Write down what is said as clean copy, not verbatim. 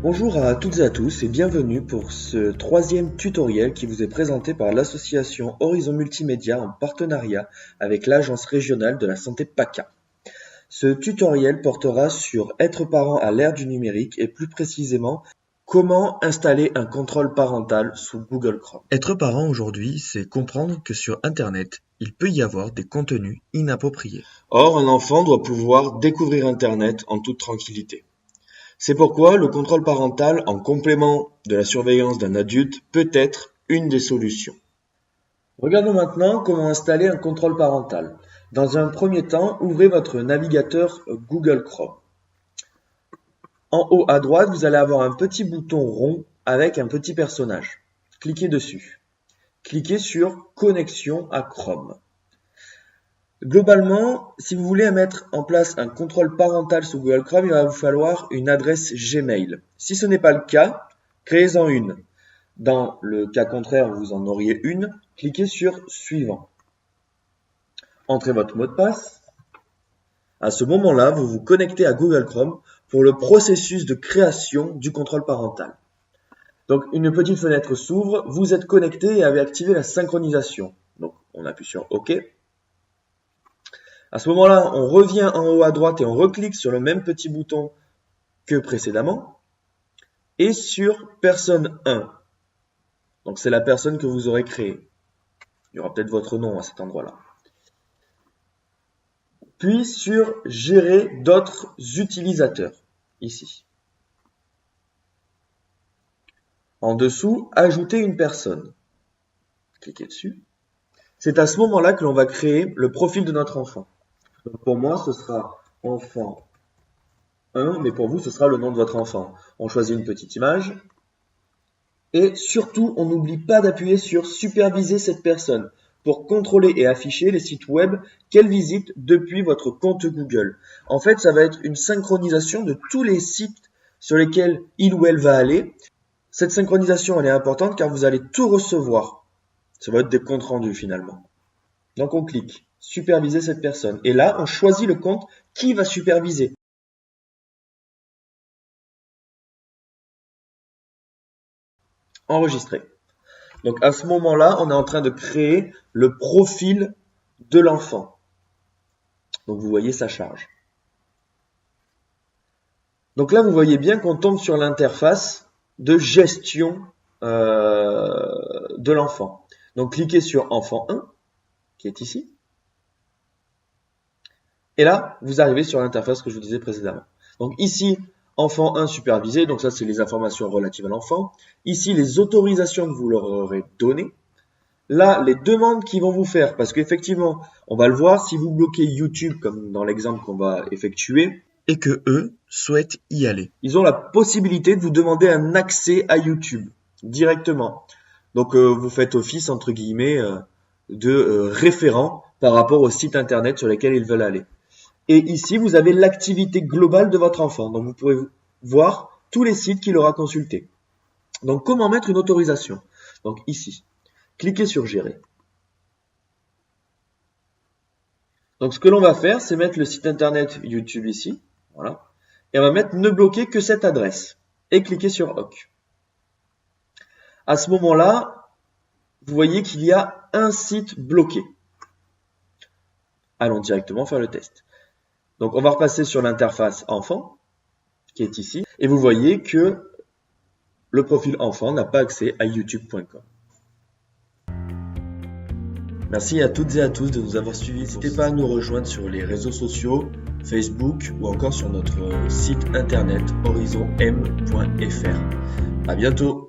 Bonjour à toutes et à tous et bienvenue pour ce troisième tutoriel qui vous est présenté par l'association Horizon Multimédia en partenariat avec l'Agence régionale de la santé PACA. Ce tutoriel portera sur être parent à l'ère du numérique et plus précisément comment installer un contrôle parental sous Google Chrome. Être parent aujourd'hui, c'est comprendre que sur Internet, il peut y avoir des contenus inappropriés. Or, un enfant doit pouvoir découvrir Internet en toute tranquillité. C'est pourquoi le contrôle parental, en complément de la surveillance d'un adulte, peut être une des solutions. Regardons maintenant comment installer un contrôle parental. Dans un premier temps, ouvrez votre navigateur Google Chrome. En haut à droite, vous allez avoir un petit bouton rond avec un petit personnage. Cliquez dessus. Cliquez sur Connexion à Chrome. Globalement, si vous voulez mettre en place un contrôle parental sous Google Chrome, il va vous falloir une adresse Gmail. Si ce n'est pas le cas, créez-en une. Dans le cas contraire, vous en auriez une. Cliquez sur Suivant. Entrez votre mot de passe. À ce moment-là, vous vous connectez à Google Chrome pour le processus de création du contrôle parental. Donc, une petite fenêtre s'ouvre, vous êtes connecté et avez activé la synchronisation. Donc, on appuie sur OK. À ce moment-là, on revient en haut à droite et on reclique sur le même petit bouton que précédemment et sur Personne 1. Donc, c'est la personne que vous aurez créée. Il y aura peut-être votre nom à cet endroit-là. Puis sur Gérer d'autres utilisateurs, ici. En dessous, Ajouter une personne. Cliquez dessus. C'est à ce moment-là que l'on va créer le profil de notre enfant. Donc pour moi, ce sera enfant 1, mais pour vous, ce sera le nom de votre enfant. On choisit une petite image. Et surtout, on n'oublie pas d'appuyer sur Superviser cette personne pour contrôler et afficher les sites web qu'elle visite depuis votre compte Google. En fait, ça va être une synchronisation de tous les sites sur lesquels il ou elle va aller. Cette synchronisation, elle est importante car vous allez tout recevoir. Ça va être des comptes rendus finalement. Donc on clique Superviser cette personne. Et là, on choisit le compte qui va superviser. Enregistrer. Donc à ce moment-là, on est en train de créer le profil de l'enfant. Donc vous voyez, ça charge. Donc là, vous voyez bien qu'on tombe sur l'interface de gestion de l'enfant. Donc cliquez sur Enfant 1, qui est ici. Et là, vous arrivez sur l'interface que je vous disais précédemment. Donc ici, Enfant 1 supervisé, donc ça c'est les informations relatives à l'enfant. Ici, les autorisations que vous leur aurez données. Là, les demandes qu'ils vont vous faire, parce qu'effectivement, on va le voir, si vous bloquez YouTube, comme dans l'exemple qu'on va effectuer, et que eux souhaitent y aller. Ils ont la possibilité de vous demander un accès à YouTube, directement. Donc vous faites office, entre guillemets, de référent par rapport aux sites internet sur lesquels ils veulent aller. Et ici, vous avez l'activité globale de votre enfant. Donc, vous pouvez voir tous les sites qu'il aura consultés. Donc, comment mettre une autorisation? Donc, ici, cliquez sur Gérer. Donc, ce que l'on va faire, c'est mettre le site internet YouTube ici. Voilà. Et on va mettre Ne bloquer que cette adresse. Et cliquez sur OK. À ce moment-là, vous voyez qu'il y a un site bloqué. Allons directement faire le test. Donc, on va repasser sur l'interface enfant, qui est ici, et vous voyez que le profil enfant n'a pas accès à youtube.com. Merci à toutes et à tous de nous avoir suivis. N'hésitez pas à nous rejoindre sur les réseaux sociaux, Facebook ou encore sur notre site internet horizonm.fr. À bientôt.